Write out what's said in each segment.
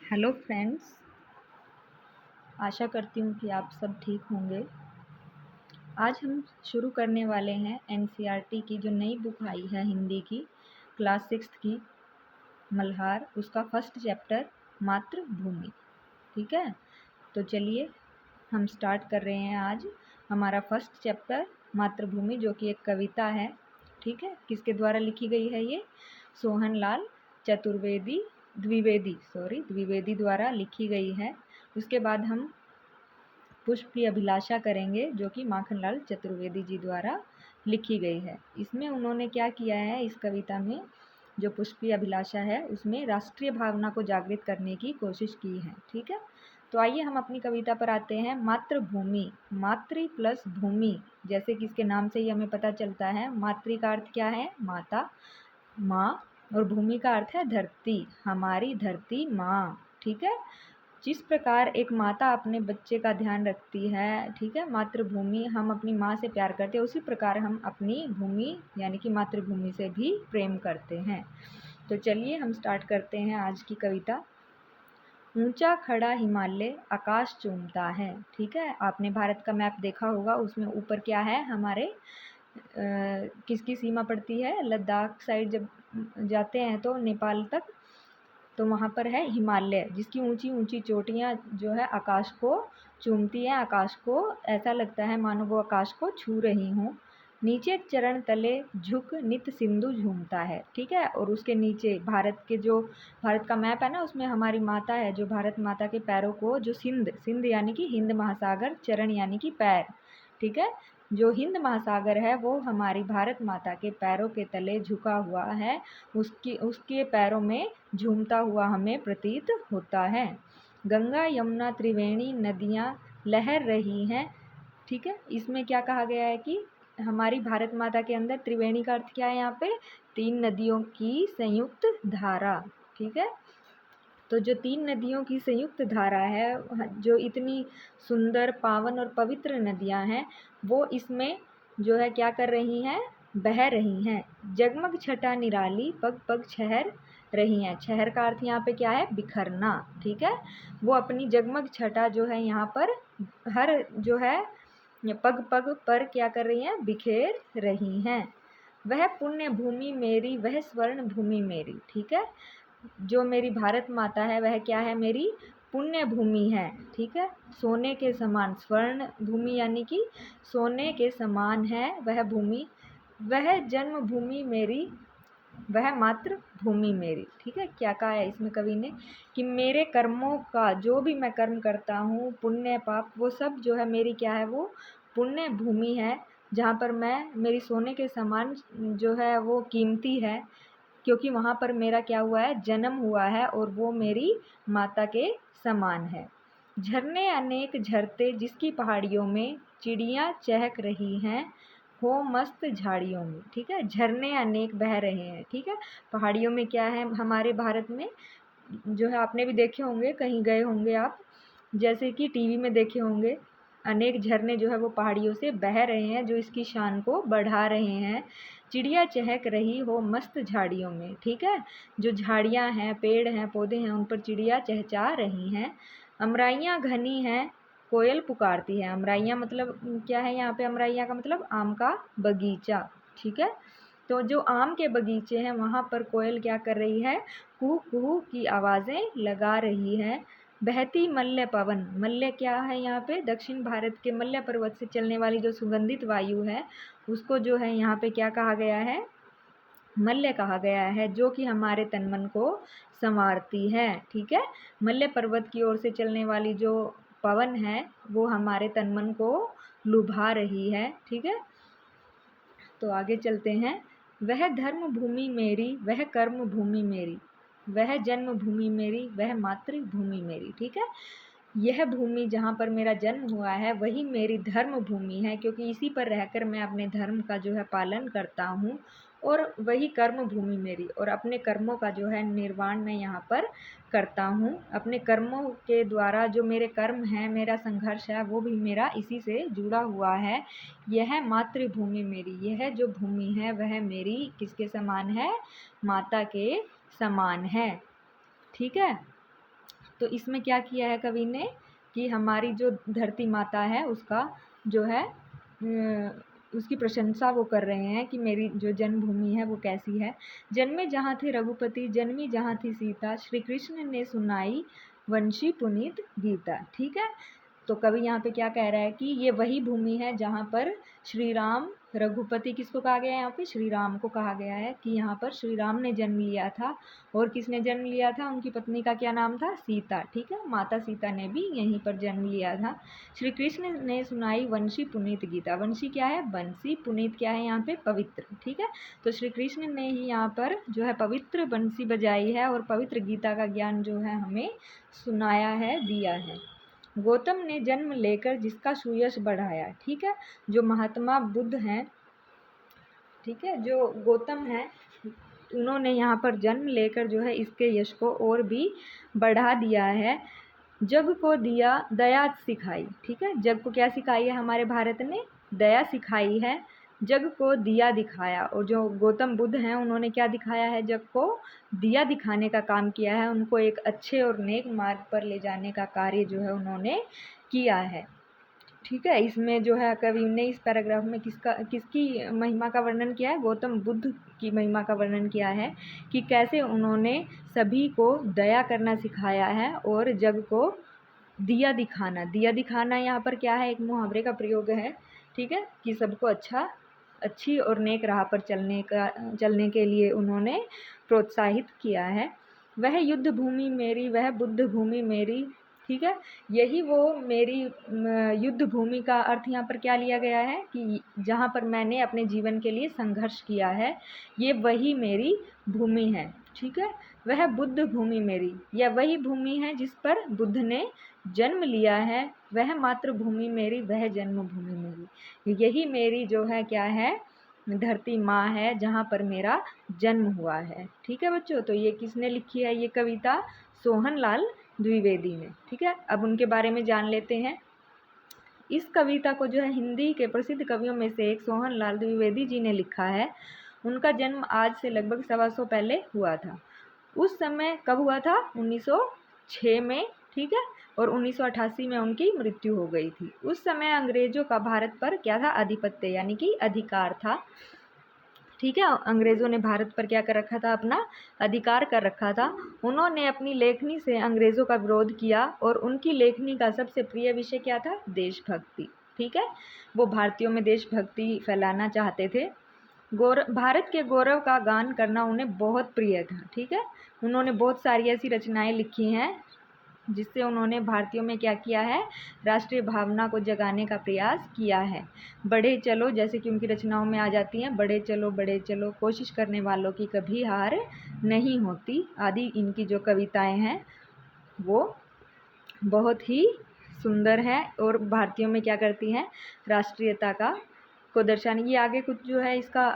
Hello friends, आशा करती हूँ कि आप सब ठीक होंगे। आज हम शुरू करने वाले हैं एनसीईआरटी की जो नई बुक आई है हिंदी की, क्लास 6 की मल्हार, उसका फर्स्ट चैप्टर मातृभूमि। ठीक है, तो चलिए हम स्टार्ट कर रहे हैं आज हमारा फर्स्ट चैप्टर मातृभूमि, जो कि एक कविता है। ठीक है, किसके द्वारा लिखी गई है ये? सोहनलाल चतुर्वेदी द्विवेदी द्वारा लिखी गई है। उसके बाद हम पुष्प की अभिलाषा करेंगे, जो कि माखनलाल चतुर्वेदी जी द्वारा लिखी गई है। इसमें उन्होंने क्या किया है, इस कविता में जो पुष्प की अभिलाषा है उसमें राष्ट्रीय भावना को जागृत करने की कोशिश की है। ठीक है, तो आइए हम अपनी कविता पर आते हैं। मातृभूमि, मातृ प्लस भूमि, जैसे कि इसके नाम से ही हमें पता चलता है। मातृ का अर्थ क्या है? माता, माँ, और भूमि का अर्थ है धरती, हमारी धरती माँ। ठीक है, जिस प्रकार एक माता अपने बच्चे का ध्यान रखती है, ठीक है, मातृभूमि, हम अपनी माँ से प्यार करते हैं, उसी प्रकार हम अपनी भूमि यानी कि मातृभूमि से भी प्रेम करते हैं। तो चलिए हम स्टार्ट करते हैं आज की कविता। ऊंचा खड़ा हिमालय आकाश चूमता है। ठीक है, आपने भारत का मैप देखा होगा, उसमें ऊपर क्या है हमारे किसकी सीमा पड़ती है? लद्दाख साइड जब जाते हैं तो नेपाल तक, तो वहाँ पर है हिमालय, जिसकी ऊंची ऊंची चोटियाँ जो है आकाश को चूमती हैं। आकाश को ऐसा लगता है मानो वो आकाश को छू रही हों। नीचे चरण तले झुक नित सिंधु झूमता है। ठीक है, और उसके नीचे भारत का मैप है ना, उसमें हमारी माता है, जो भारत माता के पैरों को, जो सिंध यानी कि हिंद महासागर, चरण यानी कि पैर, ठीक है, जो हिंद महासागर है वो हमारी भारत माता के पैरों के तले झुका हुआ है, उसके पैरों में झूमता हुआ हमें प्रतीत होता है। गंगा यमुना त्रिवेणी नदियाँ लहर रही हैं। ठीक है, इसमें क्या कहा गया है कि हमारी भारत माता के अंदर त्रिवेणी का अर्थ क्या है? यहाँ पे 3 नदियों की संयुक्त धारा। ठीक है, तो जो 3 नदियों की संयुक्त धारा है, जो इतनी सुंदर, पावन और पवित्र नदियाँ हैं, वो इसमें जो है क्या कर रही हैं? बह रही हैं। जगमग छटा निराली पग पग छहर रही हैं। छहर का अर्थ यहाँ पे क्या है? बिखरना। ठीक है, वो अपनी जगमग छटा जो है यहाँ पर हर जो है पग पग पर क्या कर रही हैं? बिखेर रही हैं। वह पुण्य भूमि मेरी, वह स्वर्ण भूमि मेरी। ठीक है, जो मेरी भारत माता है वह क्या है? मेरी पुण्य भूमि है। ठीक है, सोने के समान, स्वर्ण भूमि यानी कि सोने के समान है वह भूमि। वह जन्मभूमि मेरी, वह मातृभूमि मेरी। ठीक है, क्या कहा है इसमें कवि ने कि मेरे कर्मों का, जो भी मैं कर्म करता हूँ, पुण्य पाप, वो सब जो है मेरी क्या है? वो पुण्य भूमि है, जहाँ पर मेरी सोने के समान जो है वो कीमती है, क्योंकि वहाँ पर मेरा क्या हुआ है? जन्म हुआ है, और वो मेरी माता के समान है। झरने अनेक झरते जिसकी पहाड़ियों में, चिड़ियाँ चहक रही हैं हो मस्त झाड़ियों में। ठीक है, झरने अनेक बह रहे हैं। ठीक है, पहाड़ियों में क्या है हमारे भारत में, जो है आपने भी देखे होंगे, कहीं गए होंगे आप, जैसे कि टीवी में देखे होंगे, अनेक झरने जो है वो पहाड़ियों से बह रहे हैं, जो इसकी शान को बढ़ा रहे हैं। चिड़िया चहक रही हो मस्त झाड़ियों में। ठीक है, जो झाड़ियाँ हैं, पेड़ हैं, पौधे हैं, उन पर चिड़िया चहचहा रही हैं। अमराइयाँ घनी हैं, कोयल पुकारती है। अमराइयाँ मतलब क्या है यहाँ पे? अमराइयाँ का मतलब आम का बगीचा। ठीक है, तो जो आम के बगीचे हैं वहाँ पर कोयल क्या कर रही है? कुहू कुहू की आवाज़ें लगा रही है। बहती मल्य पवन, मल्य क्या है यहाँ पे? दक्षिण भारत के मल्य पर्वत से चलने वाली जो सुगंधित वायु है, उसको जो है यहाँ पे क्या कहा गया है? मल्य कहा गया है, जो कि हमारे तन मन को संवारती है। ठीक है, मल्य पर्वत की ओर से चलने वाली जो पवन है वो हमारे तन मन को लुभा रही है। ठीक है, तो आगे चलते हैं। वह धर्म भूमि मेरी, वह कर्म भूमि मेरी, वह जन्म भूमि मेरी, वह मातृभूमि मेरी। ठीक है, यह भूमि जहाँ पर मेरा जन्म हुआ है वही मेरी धर्म भूमि है, क्योंकि इसी पर रहकर मैं अपने धर्म का जो है पालन करता हूँ, और वही कर्म भूमि मेरी, और अपने कर्मों का जो है निर्वाण मैं यहाँ पर करता हूँ। अपने कर्मों के द्वारा जो मेरे कर्म हैं, मेरा संघर्ष है, वो भी मेरा इसी से जुड़ा हुआ है। यह मातृभूमि मेरी, यह जो भूमि है वह मेरी किसके समान है? माता के समान है। ठीक है, तो इसमें क्या किया है कवि ने कि हमारी जो धरती माता है उसका जो है उसकी प्रशंसा वो कर रहे हैं कि मेरी जो जन्मभूमि है वो कैसी है। जन्मे जहाँ थे रघुपति, जन्मी जहाँ थी सीता, श्री कृष्ण ने सुनाई वंशी पुनीत गीता। ठीक है, तो कवि यहाँ पे क्या कह रहा है कि ये वही भूमि है जहाँ पर श्री राम, रघुपति किसको कहा गया है, यहाँ पे श्री राम को कहा गया है कि यहाँ पर श्री राम ने जन्म लिया था। और किसने जन्म लिया था, उनकी पत्नी का क्या नाम था, सीता। ठीक है, माता सीता ने भी यहीं पर जन्म लिया था। श्री कृष्ण ने सुनाई वंशी पुनीत गीता। वंशी क्या है, बंसी, पुनीत क्या है यहाँ पे, पवित्र। ठीक है, तो श्री कृष्ण ने ही यहाँ पर जो है पवित्र बंसी बजाई है और पवित्र गीता का ज्ञान जो है हमें सुनाया है, दिया है। गौतम ने जन्म लेकर जिसका सुयश बढ़ाया। ठीक है, जो महात्मा बुद्ध हैं, ठीक है, जो गौतम हैं, उन्होंने यहाँ पर जन्म लेकर जो है इसके यश को और भी बढ़ा दिया है। जग को दिया दया सिखाई। ठीक है, जग को क्या सिखाई है, हमारे भारत ने दया सिखाई है, जग को दिया दिखाया। और जो गौतम बुद्ध हैं उन्होंने क्या दिखाया है, जग को दिया दिखाने का काम किया है, उनको एक अच्छे और नेक मार्ग पर ले जाने का कार्य जो है उन्होंने किया है। ठीक है, इसमें जो है कवि ने इस पैराग्राफ में किसकी महिमा का वर्णन किया है, गौतम बुद्ध की महिमा का वर्णन किया है कि कैसे उन्होंने सभी को दया करना सिखाया है और जग को दिया दिखाना। दिया दिखाना यहाँ पर क्या है, एक मुहावरे का प्रयोग है। ठीक है, कि सबको अच्छी और नेक राह पर चलने के लिए उन्होंने प्रोत्साहित किया है। वह युद्ध भूमि मेरी, वह बुद्ध भूमि मेरी। ठीक है, यही वो मेरी युद्ध भूमि का अर्थ यहाँ पर क्या लिया गया है कि जहाँ पर मैंने अपने जीवन के लिए संघर्ष किया है, ये वही मेरी भूमि है। ठीक है, वह बुद्ध भूमि मेरी, यह वही भूमि है जिस पर बुद्ध ने जन्म लिया है। वह मातृभूमि मेरी, वह जन्मभूमि मेरी, यही मेरी जो है क्या है, धरती माँ है जहाँ पर मेरा जन्म हुआ है। ठीक है बच्चों, तो ये किसने लिखी है ये कविता, सोहनलाल द्विवेदी ने। ठीक है, अब उनके बारे में जान लेते हैं। इस कविता को जो है हिंदी के प्रसिद्ध कवियों में से एक सोहनलाल द्विवेदी जी ने लिखा है। उनका जन्म आज से लगभग 125 पहले हुआ था। उस समय कब हुआ था, 1906 में। ठीक है, और 1988 में उनकी मृत्यु हो गई थी। उस समय अंग्रेजों का भारत पर क्या था, आधिपत्य यानी कि अधिकार था। ठीक है, अंग्रेज़ों ने भारत पर क्या कर रखा था, अपना अधिकार कर रखा था। उन्होंने अपनी लेखनी से अंग्रेज़ों का विरोध किया और उनकी लेखनी का सबसे प्रिय विषय क्या था, देशभक्ति। ठीक है, वो भारतीयों में देशभक्ति फैलाना चाहते थे। भारत के गौरव का गान करना उन्हें बहुत प्रिय था। ठीक है, उन्होंने बहुत सारी ऐसी रचनाएं लिखी हैं जिससे उन्होंने भारतीयों में क्या किया है, राष्ट्रीय भावना को जगाने का प्रयास किया है। बढ़े चलो, जैसे कि उनकी रचनाओं में आ जाती हैं, बढ़े चलो कोशिश करने वालों की कभी हार नहीं होती, आदि इनकी जो कविताएं हैं वो बहुत ही सुंदर हैं और भारतीयों में क्या करती हैं, राष्ट्रीयता को दर्शाने। ये आगे कुछ जो है इसका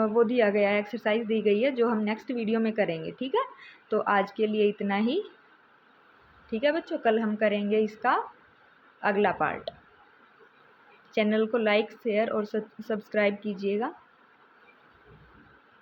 वो दिया गया है, एक्सरसाइज दी गई है जो हम नेक्स्ट वीडियो में करेंगे। ठीक है, तो आज के लिए इतना ही। ठीक है बच्चों, कल हम करेंगे इसका अगला पार्ट। चैनल को लाइक, शेयर और सब्सक्राइब कीजिएगा।